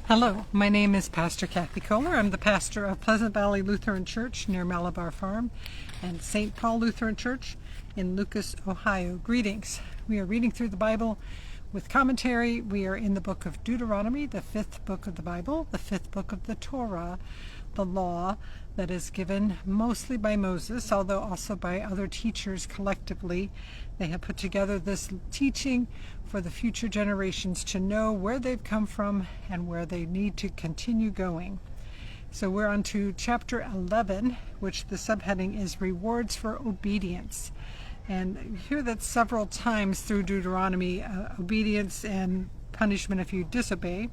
Hello, my name is Pastor Kris Kollar. I'm the pastor of Pleasant Valley Lutheran Church near Malabar Farm and St. Paul Lutheran Church in Lucas, Ohio. Greetings. We are reading through the Bible with commentary. We are in the book of Deuteronomy, the fifth book of the Bible, the fifth book of the Torah, the law that is given mostly by Moses, although also by other teachers collectively. They have put together this teaching for the future generations to know where they've come from and where they need to continue going. So we're on to chapter 11, which the subheading is Rewards for Obedience. And you hear that several times through Deuteronomy, obedience and punishment if you disobey.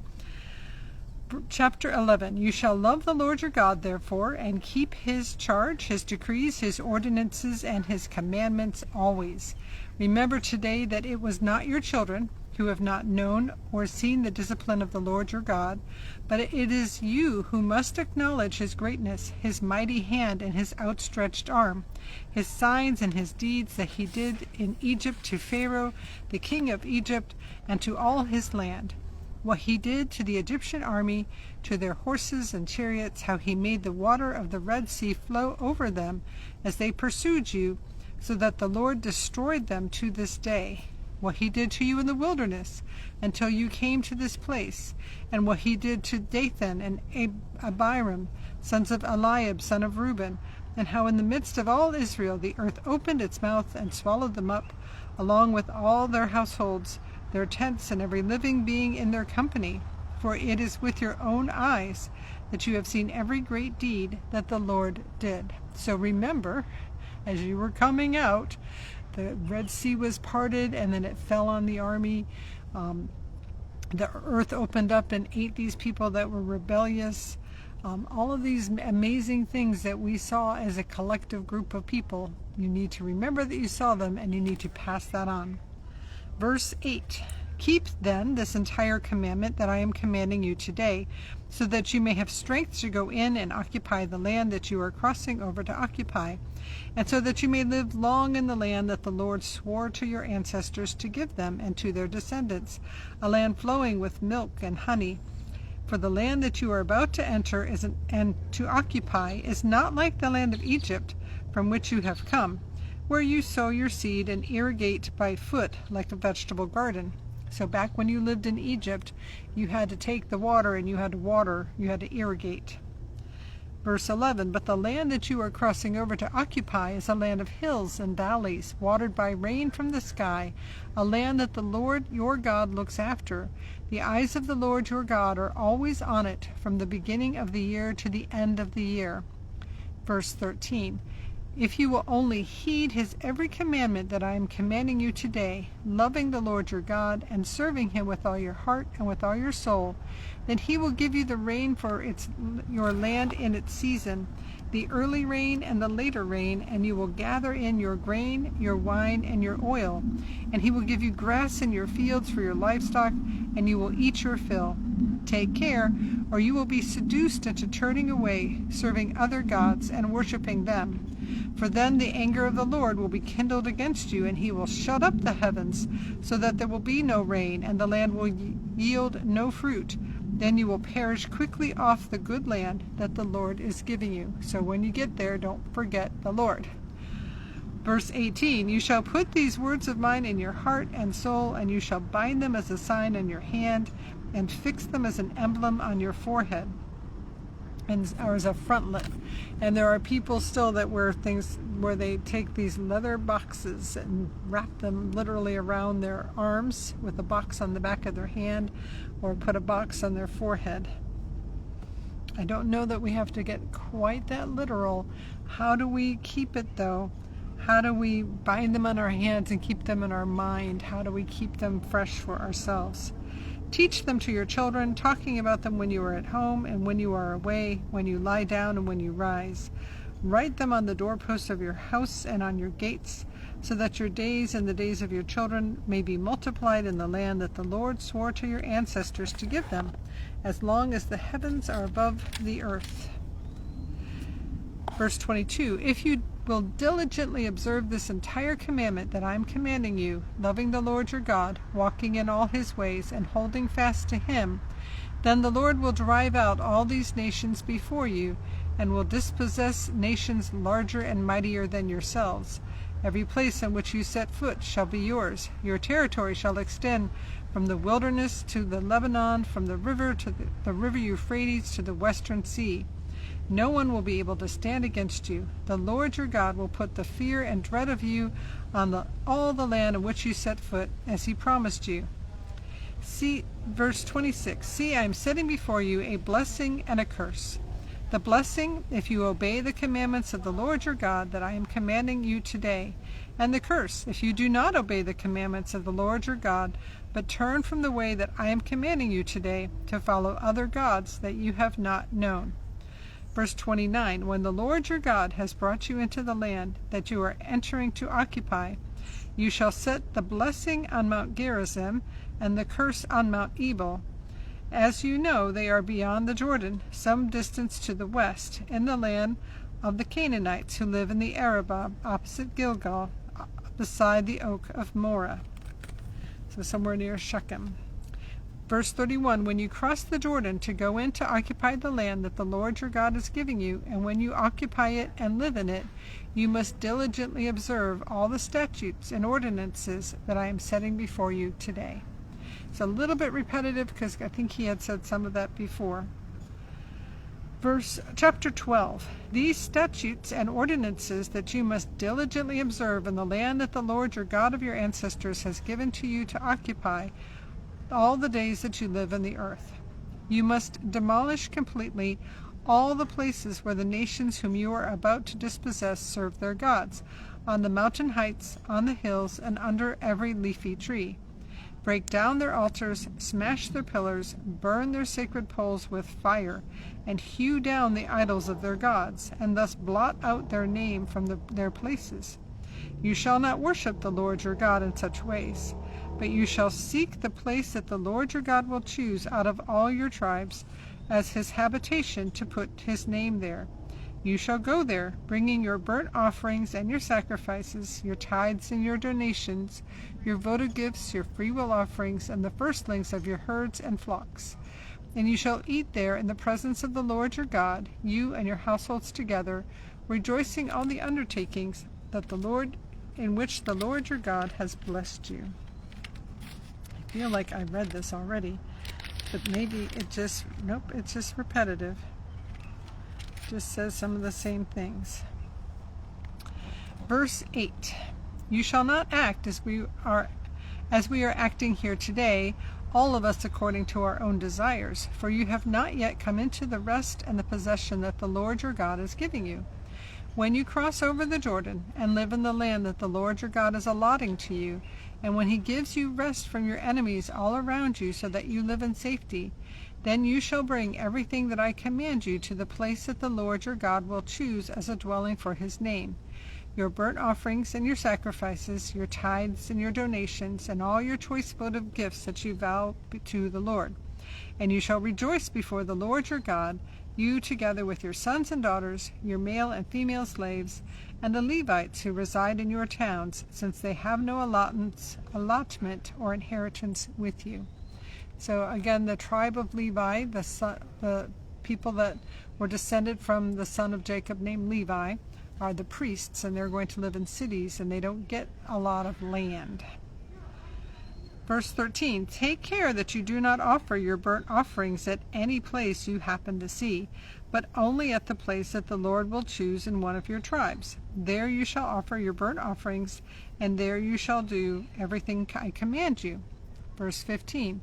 Chapter 11, You shall love the Lord your God, therefore, and keep his charge, his decrees, his ordinances, and his commandments always. Remember today that it was not your children who have not known or seen the discipline of the Lord your God, but it is you who must acknowledge his greatness, his mighty hand, and his outstretched arm, his signs and his deeds that he did in Egypt to Pharaoh, the king of Egypt, and to all his land. What he did to the Egyptian army, to their horses and chariots, how he made the water of the Red Sea flow over them as they pursued you, so that the Lord destroyed them to this day. What he did to you in the wilderness until you came to this place, and what he did to Dathan and Abiram, sons of Eliab, son of Reuben, and how in the midst of all Israel the earth opened its mouth and swallowed them up, along with all their households, their tents, and every living being in their company. For it is with your own eyes that you have seen every great deed that the Lord did. So remember, as you were coming out, the Red Sea was parted, and then it fell on the army. The earth opened up and ate these people that were rebellious. All of these amazing things that we saw as a collective group of people, you need to remember that you saw them, and you need to pass that on. Verse 8, Keep then this entire commandment that I am commanding you today, so that you may have strength to go in and occupy the land that you are crossing over to occupy, and so that you may live long in the land that the Lord swore to your ancestors to give them and to their descendants, a land flowing with milk and honey. For the land that you are about to enter and to occupy is not like the land of Egypt, from which you have come, where you sow your seed and irrigate by foot like a vegetable garden. So back when you lived in Egypt, you had to take the water and you had to water, you had to irrigate. Verse 11, But the land that you are crossing over to occupy is a land of hills and valleys, watered by rain from the sky, a land that the Lord your God looks after. The eyes of the Lord your God are always on it, from the beginning of the year to the end of the year. Verse 13, If you will only heed his every commandment that I am commanding you today, loving the Lord your God and serving him with all your heart and with all your soul, then he will give you the rain for your land in its season, the early rain and the later rain, and you will gather in your grain, your wine, and your oil. And he will give you grass in your fields for your livestock, and you will eat your fill. Take care, or you will be seduced into turning away, serving other gods, and worshiping them. For then the anger of the Lord will be kindled against you, and he will shut up the heavens, so that there will be no rain, and the land will yield no fruit. Then you will perish quickly off the good land that the Lord is giving you. So when you get there, don't forget the Lord. Verse 18, You shall put these words of mine in your heart and soul, and you shall bind them as a sign on your hand, and fix them as an emblem on your forehead, or as a frontlet. And there are people still that wear things where they take these leather boxes and wrap them literally around their arms with a box on the back of their hand, or put a box on their forehead. I don't know that we have to get quite that literal. How do we keep it though? How do we bind them on our hands and keep them in our mind? How do we keep them fresh for ourselves? Teach them to your children, talking about them when you are at home and when you are away, when you lie down and when you rise. Write them on the doorposts of your house and on your gates, so that your days and the days of your children may be multiplied in the land that the Lord swore to your ancestors to give them, as long as the heavens are above the earth. Verse 22, If you will diligently observe this entire commandment that I am commanding you, loving the Lord your God, walking in all his ways, and holding fast to him, Then the Lord will drive out all these nations before you, and will dispossess nations larger and mightier than yourselves. Every place on which you set foot shall be yours. Your territory shall extend from the wilderness to the Lebanon, from the river to the river Euphrates to the western sea. No one will be able to stand against you. The Lord your God will put the fear and dread of you on all the land on which you set foot, as he promised you. See, verse 26, See, I am setting before you a blessing and a curse. The blessing, if you obey the commandments of the Lord your God that I am commanding you today, and the curse, if you do not obey the commandments of the Lord your God, but turn from the way that I am commanding you today to follow other gods that you have not known. Verse 29, When the Lord your God has brought you into the land that you are entering to occupy, you shall set the blessing on Mount Gerizim and the curse on Mount Ebal. As you know, they are beyond the Jordan, some distance to the west, in the land of the Canaanites who live in the Arabah, opposite Gilgal, beside the oak of Moreh. So somewhere near Shechem. Verse 31, When you cross the Jordan to go in to occupy the land that the Lord your God is giving you, and when you occupy it and live in it, you must diligently observe all the statutes and ordinances that I am setting before you today. It's a little bit repetitive because I think he had said some of that before. Chapter 12, These statutes and ordinances that you must diligently observe in the land that the Lord your God of your ancestors has given to you to occupy all the days that you live on the earth. You must demolish completely all the places where the nations whom you are about to dispossess serve their gods, on the mountain heights, on the hills, and under every leafy tree. Break down their altars, smash their pillars, burn their sacred poles with fire, and hew down the idols of their gods, and thus blot out their name from their places. You shall not worship the Lord your God in such ways, but you shall seek the place that the Lord your God will choose out of all your tribes as his habitation to put his name there. You shall go there, bringing your burnt offerings and your sacrifices, your tithes and your donations, your votive gifts, your freewill offerings, and the firstlings of your herds and flocks. And you shall eat there in the presence of the Lord your God, you and your households together, rejoicing on the undertakings that in which the Lord your God has blessed you. I feel like I read this already, but maybe it's just repetitive. Just says some of the same things. Verse 8, You shall not act as we are acting here today, all of us according to our own desires, for you have not yet come into the rest and the possession that the Lord your God is giving you. When you cross over the Jordan and live in the land that the Lord your God is allotting to you, and when he gives you rest from your enemies all around you so that you live in safety, then you shall bring everything that I command you to the place that the Lord your God will choose as a dwelling for his name. Your burnt offerings and your sacrifices, your tithes and your donations, and all your choice votive gifts that you vow to the Lord. And you shall rejoice before the Lord your God, you together with your sons and daughters, your male and female slaves, and the Levites who reside in your towns, since they have no allotment or inheritance with you. So again, the tribe of Levi, the people that were descended from the son of Jacob named Levi, are the priests, and they're going to live in cities, and they don't get a lot of land. Verse 13, Take care that you do not offer your burnt offerings at any place you happen to see, but only at the place that the Lord will choose in one of your tribes. There you shall offer your burnt offerings, and there you shall do everything I command you. Verse 15,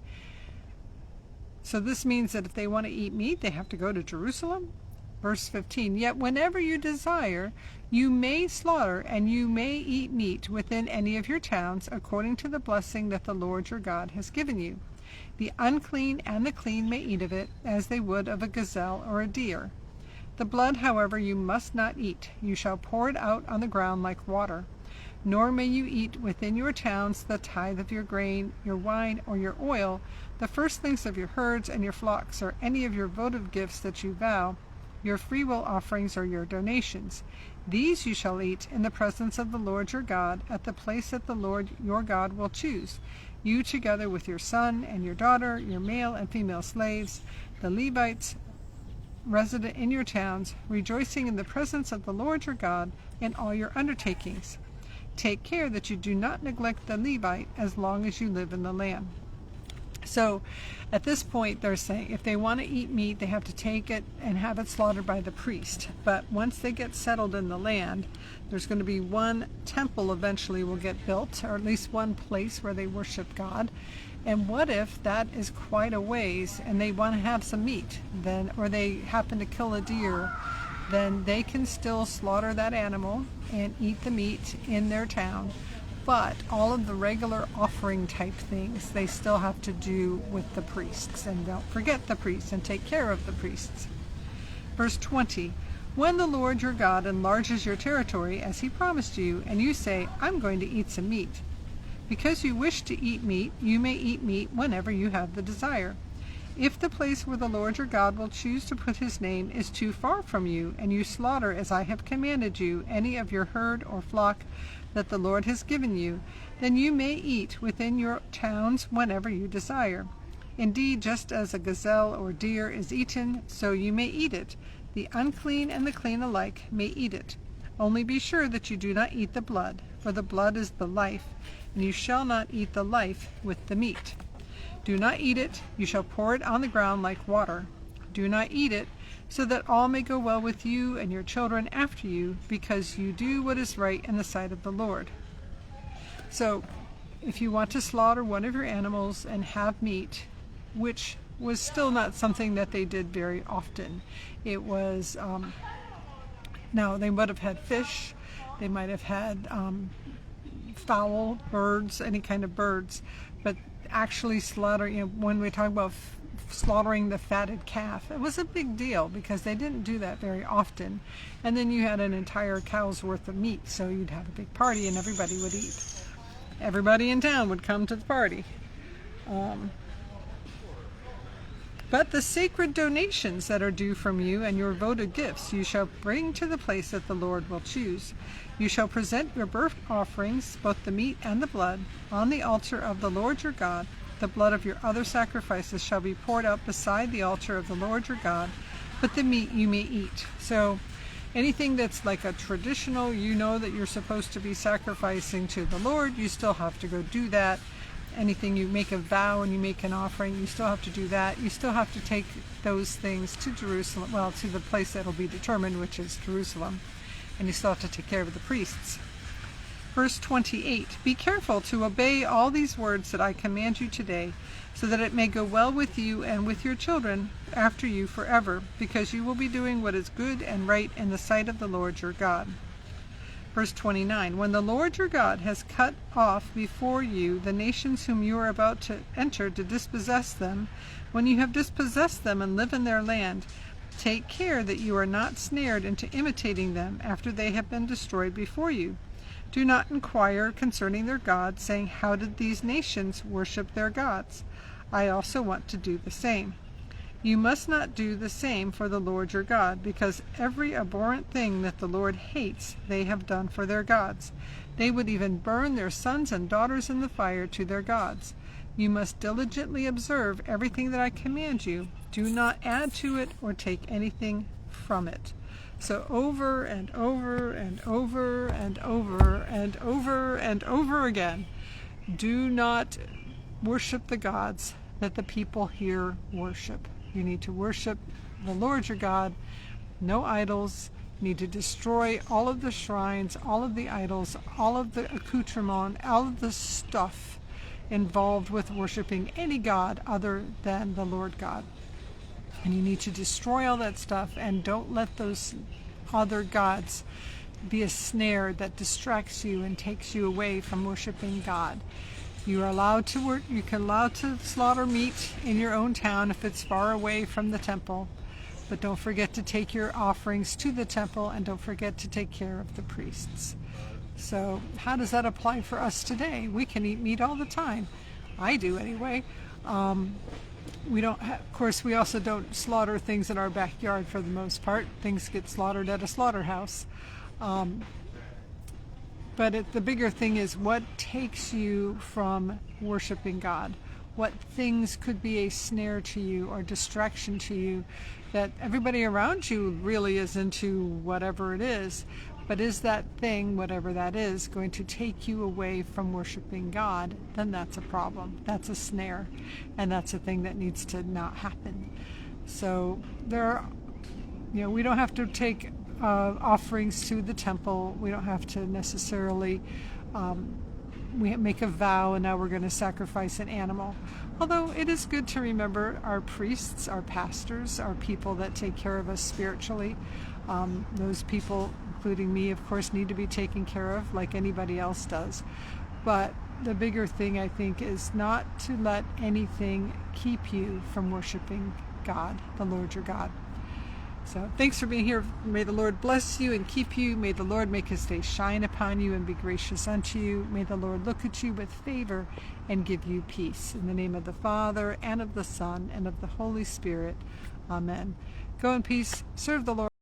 So this means that if they want to eat meat, they have to go to Jerusalem? Verse 15, Yet whenever you desire, you may slaughter and you may eat meat within any of your towns, according to the blessing that the Lord your God has given you. The unclean and the clean may eat of it, as they would of a gazelle or a deer. The blood, however, you must not eat. You shall pour it out on the ground like water. Nor may you eat within your towns the tithe of your grain, your wine, or your oil, the firstlings of your herds and your flocks, or any of your votive gifts that you vow, your freewill offerings or your donations. These you shall eat in the presence of the Lord your God, at the place that the Lord your God will choose. you together with your son and your daughter, your male and female slaves, the Levites resident in your towns, rejoicing in the presence of the Lord your God in all your undertakings. Take care that you do not neglect the Levite as long as you live in the land. So at this point, they're saying if they want to eat meat, they have to take it and have it slaughtered by the priest. But once they get settled in the land, there's going to be one temple eventually will get built, or at least one place where they worship God. And what if that is quite a ways and they want to have some meat, then, or they happen to kill a deer, then they can still slaughter that animal and eat the meat in their town. But all of the regular offering type things they still have to do with the priests. And don't forget the priests and take care of the priests. Verse 20, when the Lord your God enlarges your territory as he promised you, and you say, I'm going to eat some meat. Because you wish to eat meat, you may eat meat whenever you have the desire. If the place where the Lord your God will choose to put his name is too far from you, and you slaughter as I have commanded you any of your herd or flock that the Lord has given you, then you may eat within your towns whenever you desire. Indeed, just as a gazelle or deer is eaten, so you may eat it. The unclean and the clean alike may eat it. Only be sure that you do not eat the blood, for the blood is the life, and you shall not eat the life with the meat. Do not eat it, you shall pour it on the ground like water. Do not eat it, so that all may go well with you and your children after you, because you do what is right in the sight of the Lord. So, if you want to slaughter one of your animals and have meat, which was still not something that they did very often. It was, now they would have had fish, they might have had fowl, birds, any kind of birds, but actually slaughtering, when we talk about slaughtering the fatted calf, it was a big deal because they didn't do that very often. And then you had an entire cow's worth of meat, so you'd have a big party and everybody would eat. Everybody in town would come to the party. But the sacred donations that are due from you and your voted gifts you shall bring to the place that the Lord will choose. You shall present your burnt offerings, both the meat and the blood, on the altar of the Lord your God. The blood of your other sacrifices shall be poured out beside the altar of the Lord your God, but the meat you may eat. So anything that's like a traditional, that you're supposed to be sacrificing to the Lord, you still have to go do that. Anything you make a vow and you make an offering, you still have to do that. You still have to take those things to Jerusalem, to the place that will be determined, which is Jerusalem. And you still have to take care of the priests. Verse 28, be careful to obey all these words that I command you today, so that it may go well with you and with your children after you forever, because you will be doing what is good and right in the sight of the Lord your God. Verse 29, when the Lord your God has cut off before you the nations whom you are about to enter to dispossess them, when you have dispossessed them and live in their land, take care that you are not snared into imitating them after they have been destroyed before you. Do not inquire concerning their gods, saying, how did these nations worship their gods? I also want to do the same. You must not do the same for the Lord your God, because every abhorrent thing that the Lord hates they have done for their gods. They would even burn their sons and daughters in the fire to their gods. You must diligently observe everything that I command you. Do not add to it or take anything from it. So over and over and over and over and over and over again, do not worship the gods that the people here worship. You need to worship the Lord your God, no idols. You need to destroy all of the shrines, all of the idols, all of the accoutrement, all of the stuff involved with worshiping any god other than the Lord God. And you need to destroy all that stuff, and don't let those other gods be a snare that distracts you and takes you away from worshiping God. You are allowed to allowed to slaughter meat in your own town if it's far away from the temple, but don't forget to take your offerings to the temple, and don't forget to take care of the priests. So how does that apply for us today? We can eat meat all the time. I do anyway. We don't of course, we also don't slaughter things in our backyard for the most part. Things get slaughtered at a slaughterhouse. But the bigger thing is what takes you from worshiping God. What things could be a snare to you or distraction to you that everybody around you really is into whatever it is. But is that thing, whatever that is, going to take you away from worshiping God? Then that's a problem. That's a snare. And that's a thing that needs to not happen. So we don't have to take offerings to the temple. We don't have to necessarily we make a vow and now we're going to sacrifice an animal. Although it is good to remember our priests, our pastors, our people that take care of us spiritually. Those people, including me, of course, need to be taken care of like anybody else does. But the bigger thing, I think, is not to let anything keep you from worshiping God, the Lord your God. So thanks for being here. May the Lord bless you and keep you. May the Lord make his face shine upon you and be gracious unto you. May the Lord look at you with favor and give you peace. In the name of the Father, and of the Son, and of the Holy Spirit. Amen. Go in peace. Serve the Lord.